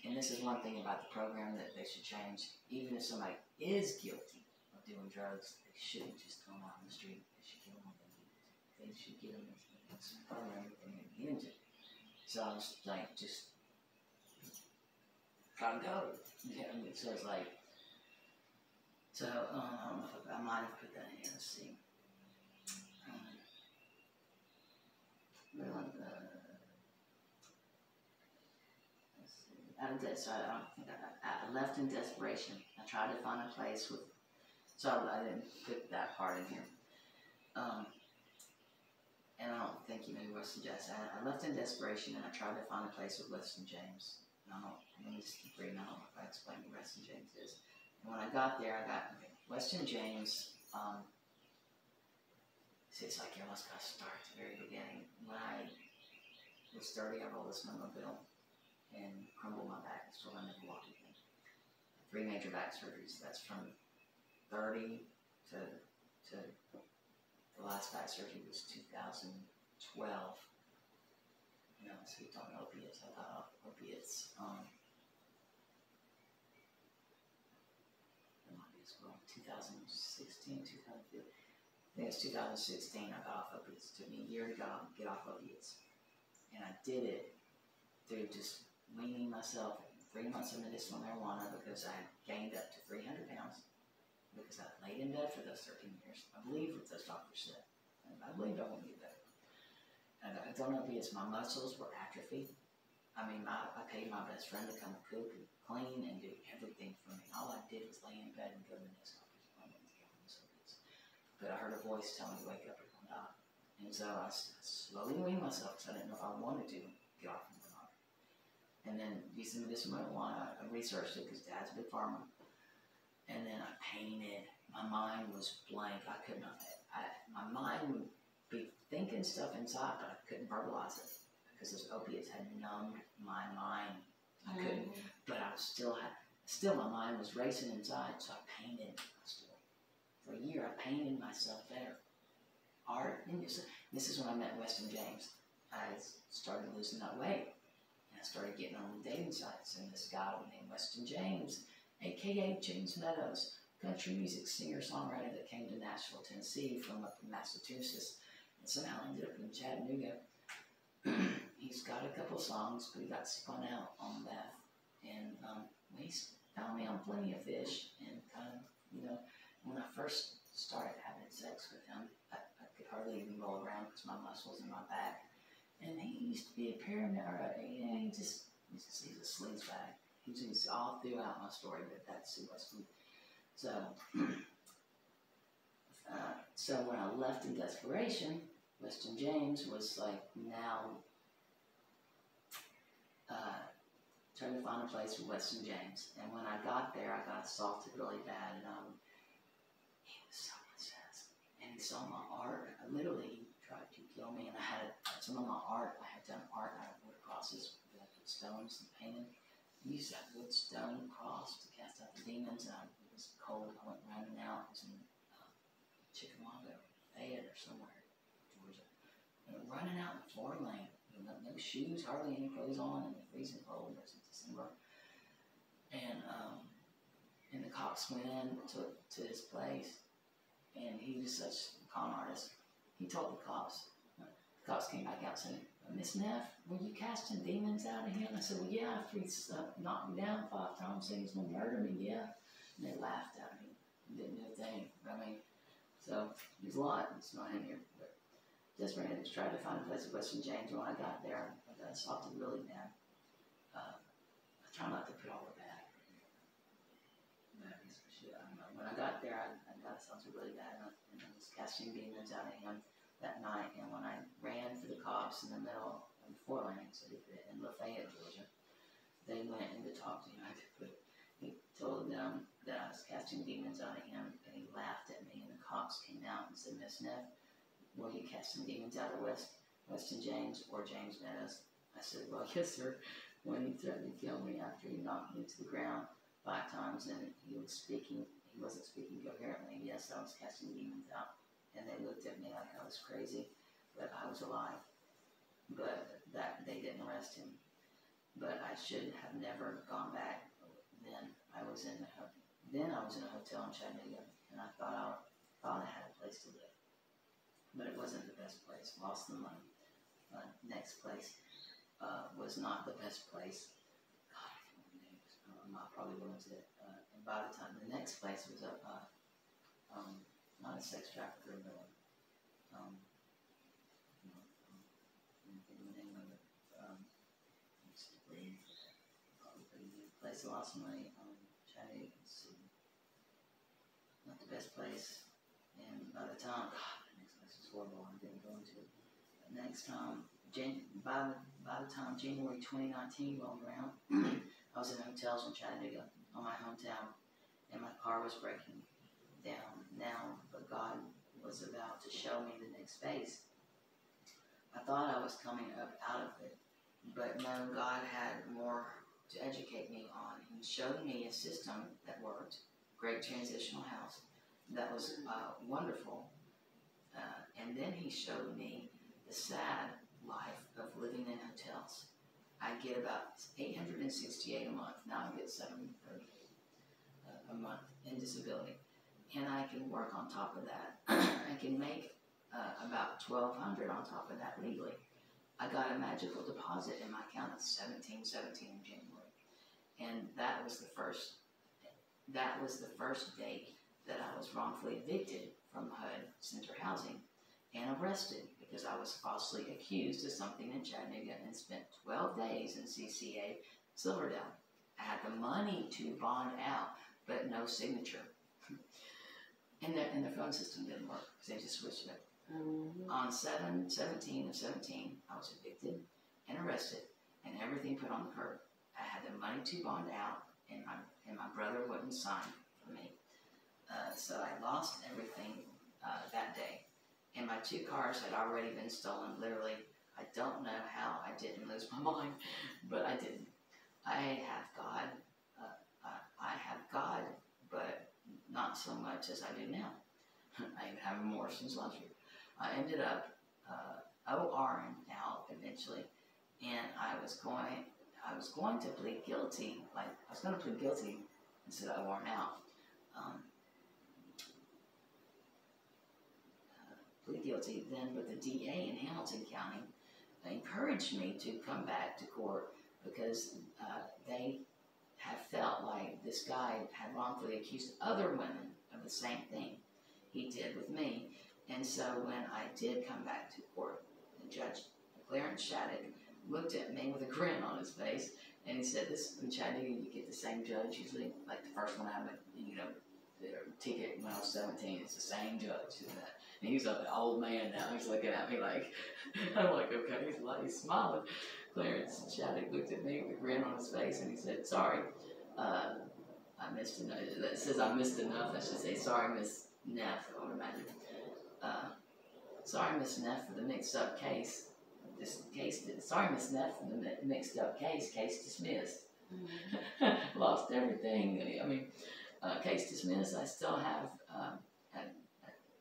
And this is one thing about the program that they should change. Even if somebody is guilty of doing drugs, they shouldn't just throw them out on the street. They should get them when they need to. They should get them in some program that they need to get into. So I was like, just try to go. Yeah, so it's like, I don't know if I might have put that in here. Let's see. I left in desperation. I tried to find a place with, so I didn't put that part in here. And I don't think you know who Weston James. I left in desperation, and I tried to find a place with Weston James. Let me just keep reading. I don't know if I explained who Weston James is. And when I got there, Weston James. It's like you almost got to start at the very beginning. When I was 30, I rolled a snowmobile and crumbled my back, so I never walked again. 3 major back surgeries. That's from 30 to the last back surgery was 2012. So we talking opiates. I got off opiates. It might be as well. 2016, 2015. I think it's 2016. I got off opiates. It took me a year to get off opiates, and I did it through just weaning myself. 3 months of medicinal marijuana because I had gained up to 300 pounds because I laid in bed for those 13 years. I believe what those doctors said. I believed I wouldn't get better. And I don't know if my muscles were atrophied. I mean, I paid my best friend to come cook and clean and do everything for me. All I did was lay in bed and go to the next doctor's appointment. But I heard a voice tell me to wake up or come die. And so I slowly weaned myself because I didn't know if I wanted to get off of it or not. And then using medicinal marijuana, I researched it because Dad's a big farmer. And then I painted. My mind was blank. I could not. My mind would be thinking stuff inside, but I couldn't verbalize it because those opiates had numbed my mind. I couldn't. But I still my mind was racing inside, so I painted my story. For a year, I painted myself better. Art. And this is when I met Weston James. I started losing that weight. And I started getting on the dating sites. And this guy named Weston James, a.k.a. James Meadows, country music singer-songwriter that came to Nashville, Tennessee from up in Massachusetts, and somehow ended up in Chattanooga. he's got a couple songs, but he got spun out on meth. And he's found me on Plenty of Fish. And kind of, when I first started having sex with him, I could hardly even roll around because my muscles in my back. And he used to be a paramedic. He's a sleazebag. He's all throughout my story, but that's who was. So, so when I left in desperation, Weston James was like now trying to find a place for Weston James. And when I got there, I got assaulted really bad, and he was so incensed. And he saw my art. Literally, he tried to kill me, and I had some of my art. I had done art. I had wood crosses with stones and painted. I used that wood stone cross to cast out the demons. And it was cold. I went running out. It was in Chickamauga, Fayette, or somewhere, Georgia. And running out in the floor lane. No shoes, hardly any clothes on, and the freezing cold. It was in December. And the cops went in to his place, and he was such a con artist. He told the cops came back out saying, Miss Neff, were you casting demons out of him? I said, well, yeah, after he knocked me down 5 times, saying he's going to murder me, yeah. And they laughed at me. Didn't do a thing. So there's a lot. It's not in here. But just ran to try to find a place at Weston James. When I got there, I got assaulted really bad. I try not to put all the bad. When I got there, I got assaulted really bad, and I was casting demons out of him that night. And when I ran for the cops in the middle of the 4 lanes in Lafayette, Georgia, they went in to talk to him. He told them that I was casting demons out of him, and he laughed at me. And the cops came out and said, Miss Neff, were you casting demons out of Weston James or James Meadows? I said, well, yes, sir. When he threatened to kill me after he knocked me to the ground 5 times, and he wasn't speaking coherently. Yes, I was casting demons out. And they looked at me like I was crazy, but I was alive. But that they didn't arrest him. But I should have never gone back. Then I was in a hotel in Chattanooga, and I thought I had a place to live. But it wasn't the best place. Lost the money. Next place was not the best place. God, I can't remember names. I probably ruined it. And by the time the next place was not a sex trafficker, but the name of it. Place a lot of money. Chattanooga, not the best place. And by the time, God, the next place was horrible. I didn't go into it. The next time, by the time January 2019 rolled around, I was in hotels in Chattanooga, on my hometown, and my car was breaking down now, but God was about to show me the next phase. I thought I was coming up out of it, but no, God had more to educate me on. He showed me a system that worked, great transitional house, that was wonderful, and then he showed me the sad life of living in hotels. I get about $868 a month. Now I get $738 a month in disability. And I can work on top of that. I can make about $1,200 on top of that legally. I got a magical deposit in my account of $1717 in January. And that was the first date that I was wrongfully evicted from HUD Center Housing and arrested because I was falsely accused of something in Chattanooga and spent 12 days in CCA Silverdale. I had the money to bond out, but no signature. And the phone system didn't work because they just switched it. Mm-hmm. On 7/17 of 17, I was evicted and arrested and everything put on the curb. I had the money to bond out, and my brother wouldn't sign for me. So I lost everything that day. And my 2 cars had already been stolen. Literally, I don't know how I didn't lose my mind, but I didn't. I have God. I have God, but not so much as I do now. I have more since last year. I ended up ORing out eventually, and I was going to plead guilty. Like I was going to plead guilty instead of ORing out. Plead guilty then with the DA in Hamilton County encouraged me to come back to court because they have felt like this guy had wrongfully accused other women of the same thing he did with me. And so when I did come back to court, the judge, Clarence Shattuck, looked at me with a grin on his face, and he said, "This in Chattanooga, you get the same judge usually. Like the first one I had, their ticket when I was 17, it's the same judge." And he's like an old man now. He's looking at me like, I'm like, okay, he's smiling. Clarence Shattuck looked at me with a grin on his face, and he said, "Sorry, I missed enough." That says I missed enough. I should say, "Sorry, Miss Neff," I would imagine. "Sorry, Miss Neff, for the mixed-up case. Sorry, Miss Neff, for the mixed-up case. Case dismissed." Lost everything. I mean, case dismissed. I still have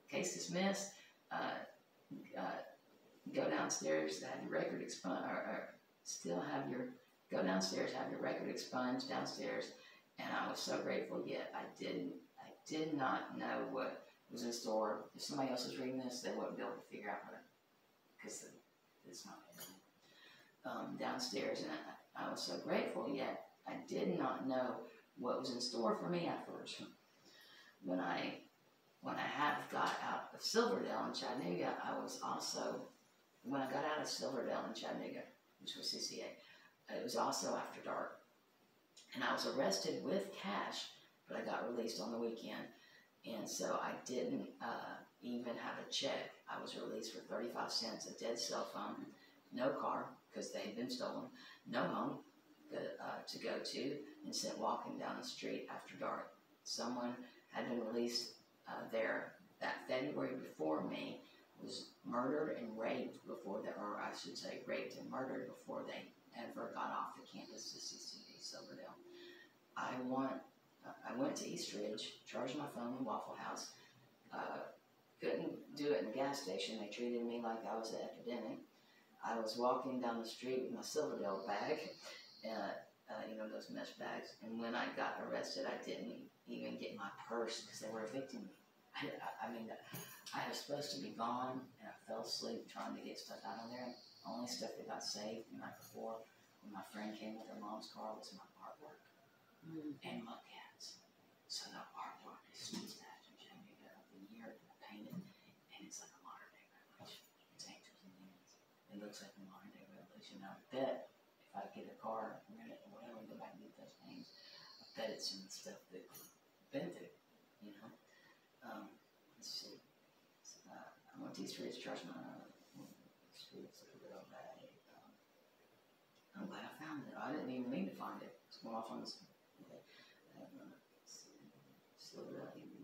case dismissed. Go downstairs, have your record expunged, or still have your go downstairs, have your record expunged downstairs. And I was so grateful. Yet I did not know what was in store. If somebody else was reading this, they wouldn't be able to figure out what, because it's not downstairs. And I was so grateful. Yet I did not know what was in store for me afterwards. When I got out of Silverdale in Chattanooga, I was also, when I got out of Silverdale in Chattanooga, which was CCA, it was also after dark. And I was arrested with cash, but I got released on the weekend. And so I didn't even have a check. I was released for 35 cents, a dead cell phone, no car, because they had been stolen, no home to go to, and sent walking down the street after dark. Someone had been released there that February before me, was murdered and raped before they, or I should say raped and murdered before they ever got off the campus to CCA Silverdale. I went to Eastridge, charged my phone in Waffle House, couldn't do it in the gas station. They treated me like I was an epidemic. I was walking down the street with my Silverdale bag, those mesh bags, and when I got arrested, I didn't even get my purse because they were evicting me. I was supposed to be gone, and I fell asleep trying to get stuff out of there. The only stuff that got saved the night before, when my friend came with her mom's car, was my artwork and mud cats. So the artwork is still stashed in Chattanooga of the year that I painted, and it's like a modern day revelation. It's angels and demons. It looks like a modern day revelation. Now, I bet if I get a car, rent it, or whatever, go back and get those things, I bet it's some stuff that been through, Let's see. I went to Eastridge, charged my bag. I'm glad I found it. I didn't even mean to find it. It's going off on this.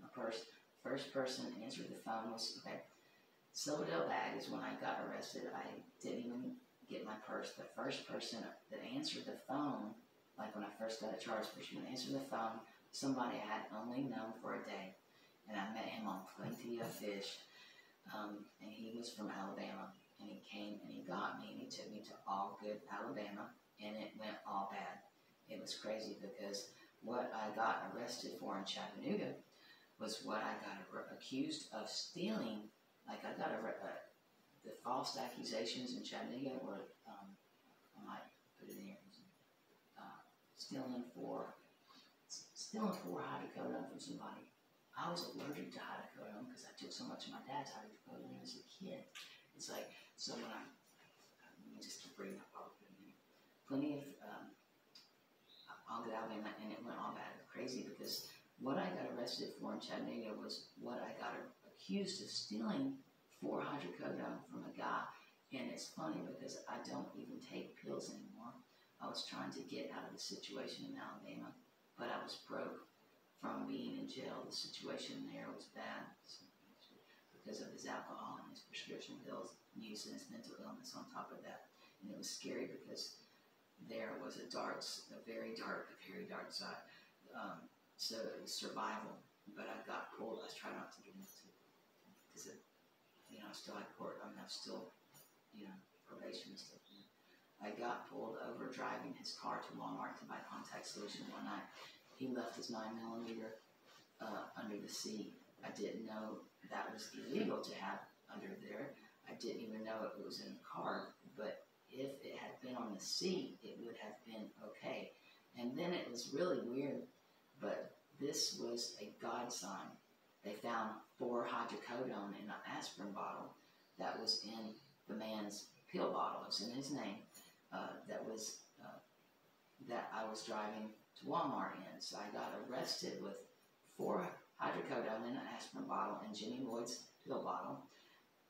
My purse. First person answered the phone was, Silverdale bag is when I got arrested. I didn't even get my purse. The first person that answered the phone, like when I first got a charge, person that answered the phone, somebody I had only known for a day. And I met him on Plenty of Fish. And he was from Alabama. And he came and he got me and he took me to All Good, Alabama. And it went all bad. It was crazy because what I got arrested for in Chattanooga was what I got accused of stealing. Like I got the false accusations in Chattanooga were, I might put it in here, stealing for hydrocodone from somebody. I was allergic to hydrocodone because I took so much of my dad's hydrocodone as a kid. It's like, so when let me just keep bringing up Plenty of All Good, Alabama, and it went all bad. Crazy because what I got arrested for in Chattanooga was what I got accused of stealing for hydrocodone from a guy. And it's funny because I don't even take pills anymore. I was trying to get out of the situation in Alabama, but I was broke from being in jail. The situation there was bad because of his alcohol and his prescription pills use and his mental illness on top of that. And it was scary because there was a very dark side. So it was survival. But I got pulled. I was trying not to get into it because I still had court. I'm still, probation and stuff. I got pulled over driving his car to Walmart to buy contact solution one night. He left his 9mm under the seat. I didn't know that was illegal to have under there. I didn't even know it was in the car, but if it had been on the seat, it would have been okay. And then it was really weird, but this was a God sign. They found 4 hydrocodone in an aspirin bottle that was in the man's pill bottle. It was in his name. That I was driving to Walmart in. So I got arrested with 4 hydrocodone in an aspirin bottle and Jimmy Lloyd's pill bottle,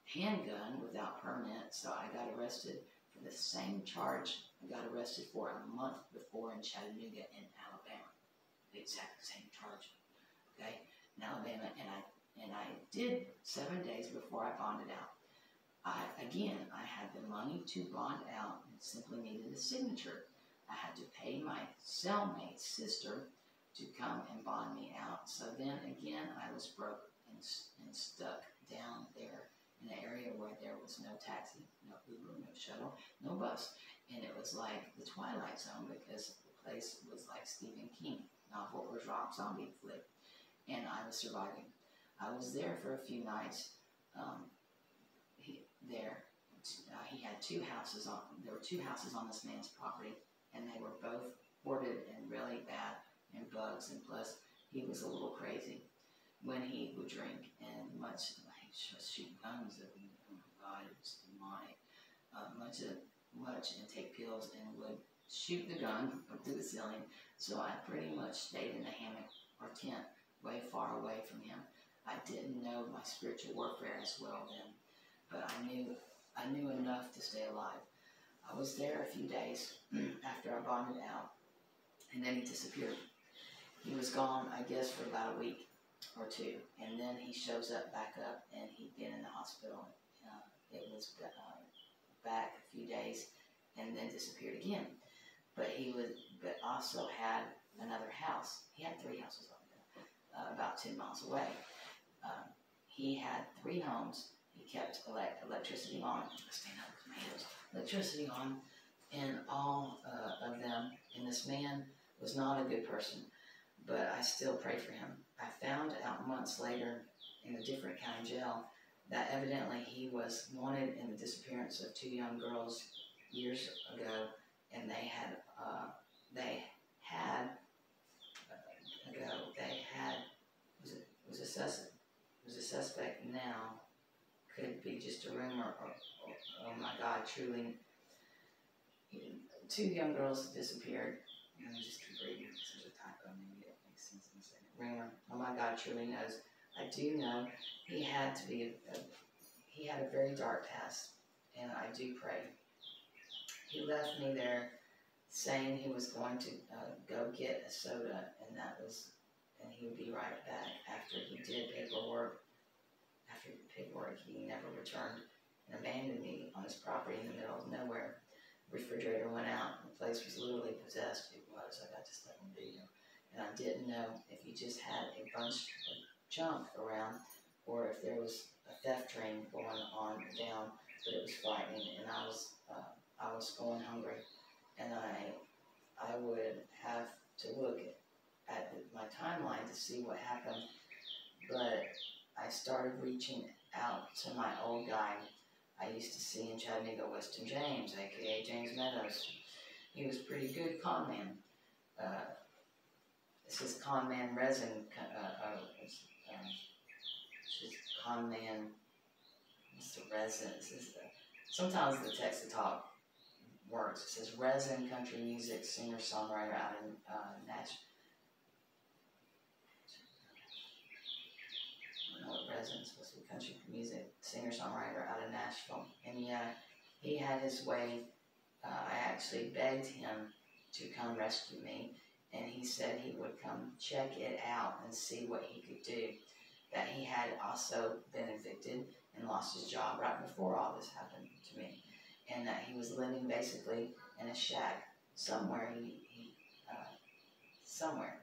handgun without permit. So I got arrested for the same charge I got arrested for a month before in Chattanooga in Alabama. The exact same charge. Okay, in Alabama, and I did 7 days before I bonded out. I had the money to bond out and simply needed a signature. I had to pay my cellmate's sister to come and bond me out. So then again, I was broke and stuck down there in an area where there was no taxi, no Uber, no shuttle, no bus. And it was like the Twilight Zone because the place was like Stephen King novel or rock zombie flick. And I was surviving. I was there for a few nights. He had 2 houses on. There were 2 houses on this man's property, and they were both hoarded and really bad and bugs. And plus, he was a little crazy when he would drink and he just shoot guns. Oh my God, it was demonic. Much and take pills and would shoot the gun through the ceiling. So I pretty much stayed in the hammock or tent, way far away from him. I didn't know my spiritual warfare as well then, but I knew enough to stay alive. I was there a few days after I bonded out, and then he disappeared. He was gone, I guess, for about a week or 2, and then he shows back up, and he'd been in the hospital. It was back a few days, and then disappeared again. But also had another house. He had 3 houses on there, about 10 miles away. He had 3 homes. He kept electricity on. Electricity on in all of them. And this man was not a good person, but I still prayed for him. I found out months later in a different county jail that evidently he was wanted in the disappearance of 2 young girls years ago, and they had was a suspect now. Could be just a rumor, or oh my God, truly. 2 young girls disappeared. Let me just keep reading. There's a typo, maybe it makes sense in a second. Rumor. Oh my God, truly knows. I do know he had to be. He had a very dark past, and I do pray. He left me there, saying he was going to go get a soda, and he would be right back. After he did paperwork. He never returned and abandoned me on his property in the middle of nowhere. The refrigerator went out, and the place was literally possessed. It was. I got this on video. And I didn't know if he just had a bunch of junk around or if there was a theft train going on down, but it was frightening, and I was going hungry, and I would have to look at my timeline to see what happened, but I started reaching out to my old guy I used to see in Chattanooga, Weston James, a.k.a. James Meadows. He was pretty good con man. This is con man resin. This is con man. What's the resin? Sometimes the text to talk works. It says resin country music singer songwriter out in Nashville. Resin, supposed to be country music singer-songwriter out of Nashville. And yeah, he had his way. I actually begged him to come rescue me, and he said he would come check it out and see what he could do. That he had also been evicted and lost his job right before all this happened to me, and that he was living basically in a shack somewhere. Somewhere,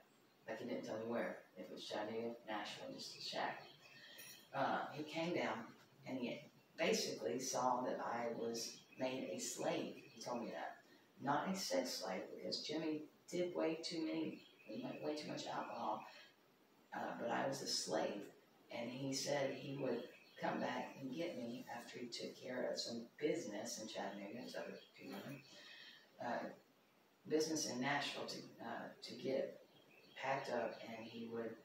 like he didn't tell me where. If it was Chattanooga, Nashville, just a shack. He came down and he basically saw that I was made a slave. He told me that. Not a sex slave, because Jimmy did way too much alcohol, but I was a slave. And he said he would come back and get me after he took care of some business in Chattanooga. His other two women, business in Nashville to get packed up, and he would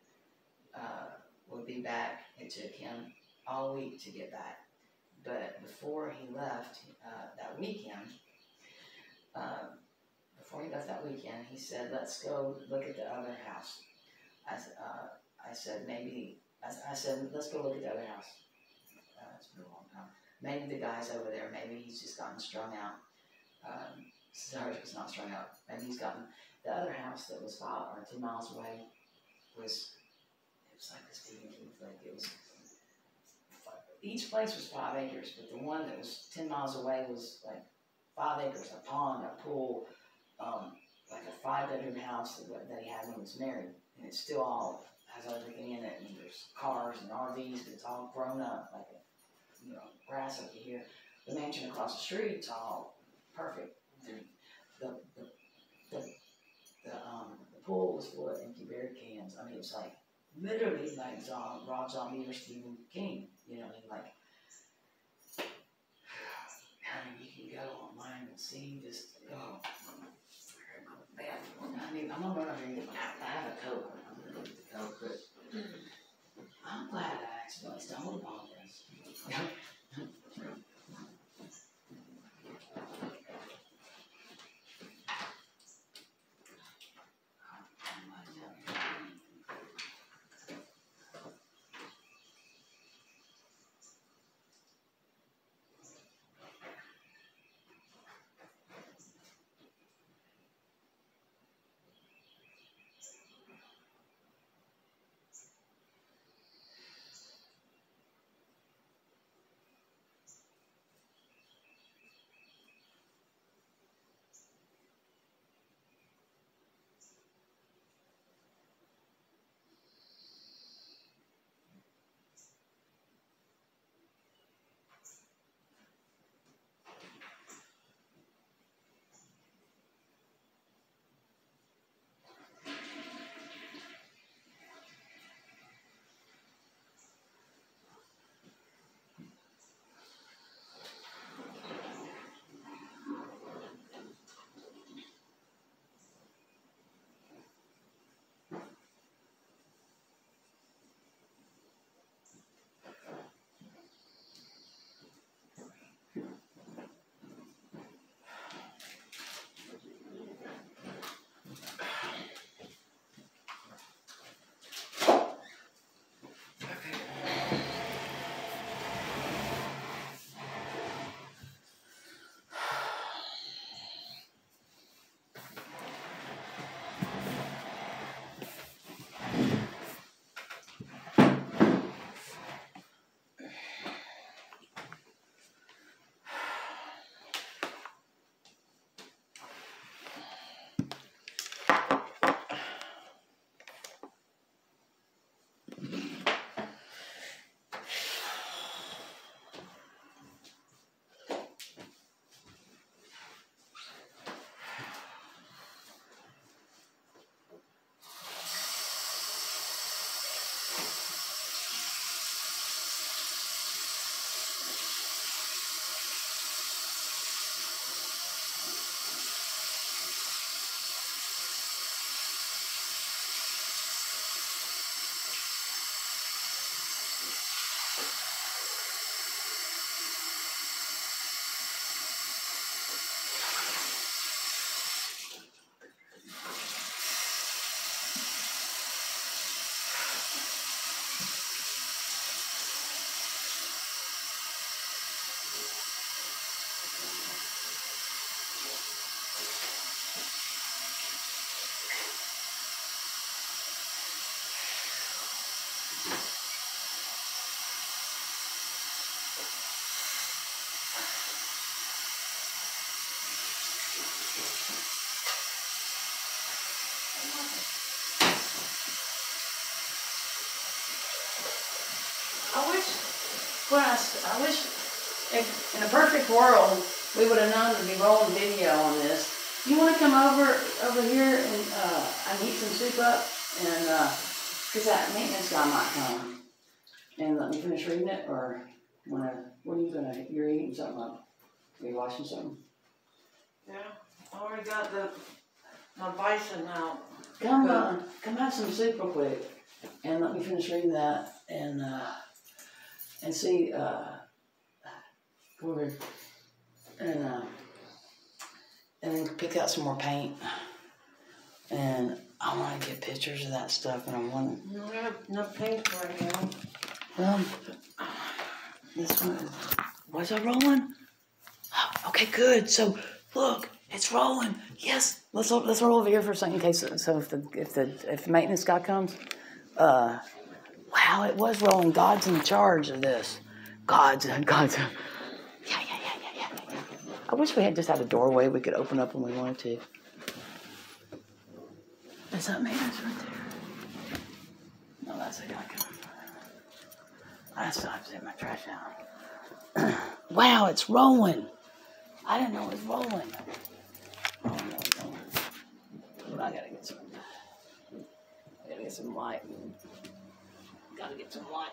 be back. It took him all week to get back, but before he left that weekend, he said, "Let's go look at the other house." I said, "Let's go look at the other house." It's been a long time. Maybe the guy's over there. Maybe he's just gotten strung out. Sorry, it's not strung out. Maybe he's gotten the other house that was 10 miles away. It was like this big and like it was. Each place was 5 acres, but the one that was 10 miles away was like 5 acres, a pond, a pool, like a 5-bedroom house that he had when he was married, and it still all has everything in it. And there's cars and RVs, but it's all grown up, like grass over here. The mansion across the street, it's all perfect. The pool was full of empty beer cans. I mean, it was like literally like Rob Zombie or Stephen King. You know, like, I mean, you can go online and see this. Oh, I mean, I'm gonna run over here and get I have a Coke. I'm gonna get the Coke, but I'm glad I accidentally stumbled upon this. I wish in a perfect world we would have known to be rolling video on this. You want to come over here and heat some soup up, and because that maintenance guy might come. and let me finish reading it, or what are you gonna? You're eating something up? Are you watching something? Yeah, I already got my bison out. Come have some soup real quick, and let me finish reading that, and see. Go over here, and then pick out some more paint, and I want to get pictures of that stuff, and I want. I have no paint right now. Well, this one is. Was it rolling? Okay, good. So look, it's rolling. Yes, let's roll over here for a second in case. So if the maintenance guy comes, wow, it was rolling. God's in charge of this. God's. Yeah. I wish we had just had a doorway we could open up when we wanted to. Is that maintenance right there? No, that's a guy coming. I still have to take my trash out. Wow, it's rolling. I didn't know it was rolling. Oh, no. But I gotta get some light. Gotta get some light.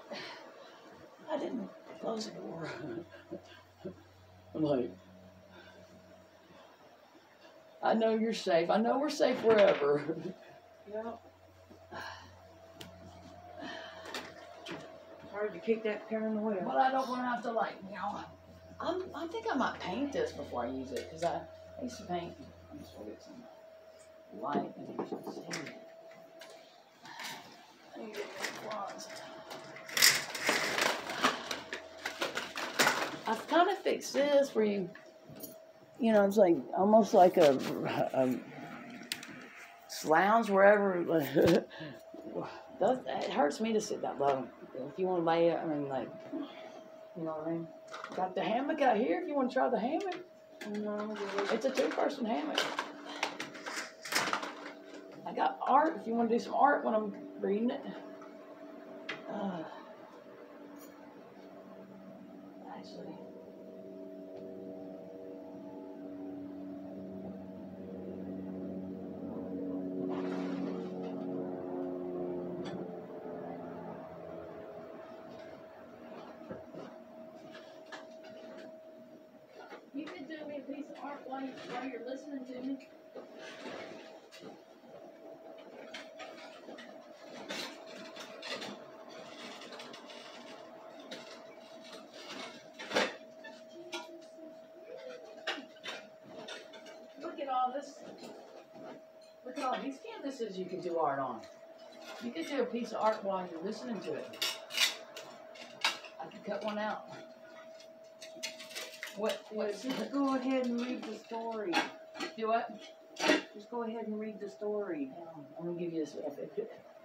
I didn't close the door. I'm like, I know you're safe. I know we're safe wherever. Yep. Hard to kick that paranoia. But I don't want to have to I think I might paint this before I use it, because I used to paint. I'm just gonna get some light and you should see it. I need to get some bronze. I've kind of fixed this where it's like almost like a lounge wherever. It hurts me to sit that low. If you want to lay it, I mean, like, you know what I mean? Got the hammock out here if you want to try the hammock. No, it's a 2-person hammock. I got art if you want to do some art when I'm reading it. Actually. You could do me a piece of art while you're listening to me. Look at all these canvases you could do art on. You could do a piece of art while you're listening to it. I could cut one out. Just go ahead and read the story. Do what? Just go ahead and read the story. I'm going to give you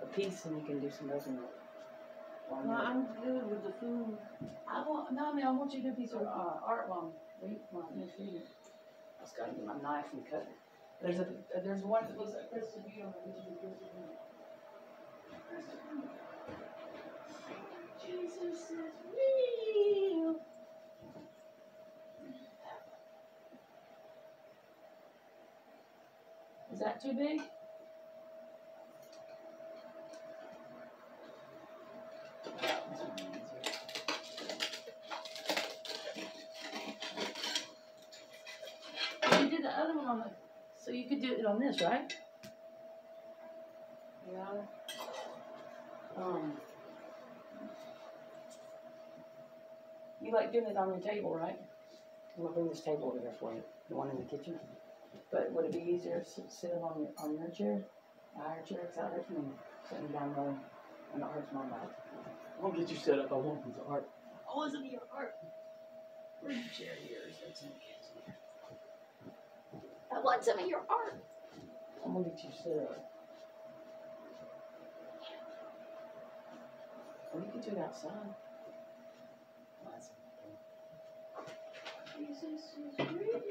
a piece and you can do some other. Well, I'm good with the food. I want you to do a piece of art while I'm reading. I just got to get my knife and cut it. There's one that looks like Christy. Jesus is real. Is that too big? You did the other one on the. So you could do it on this, right? Yeah. You like doing it on your table, right? I'm gonna bring this table over here for you, the one in the kitchen. But would it be easier to sit on your chair, a higher chair? Because that hurts me sitting down low, and it hurts my back. I'll get you set up. I want some art. I want some of your art. Where's your chair here? It's in the kitchen. I want some of your art. I'm gonna get you set up. Or you can do it outside. Oh, that's okay. Jesus is real.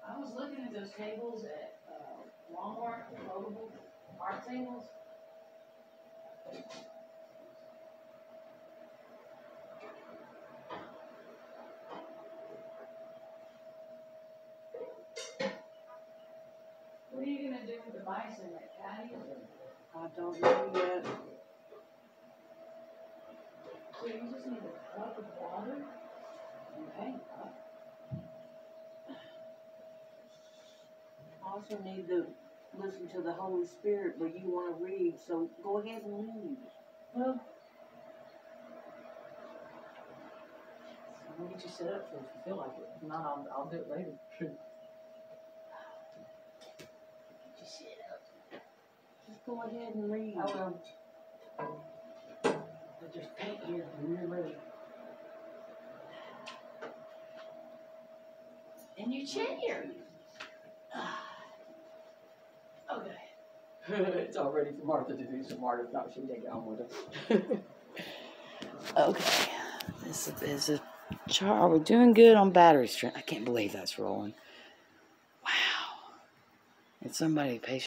I was looking at those tables at Walmart, foldable art tables. device in that caddy? I don't know yet. So you just need a cup of water? Okay. I also need to listen to the Holy Spirit, but you want to read, so go ahead and read. Well, we'll get you set up for it if you feel like it. If not, I'll do it later. Get you set up. Just go ahead and read. I will. But there's paint here when you're ready. In your chair. Okay. It's all ready for Martha to do, so Martha thought she'd take it on with her. Okay. This is a chart. Are we doing good on battery strength? I can't believe that's rolling. Wow. It's somebody patient.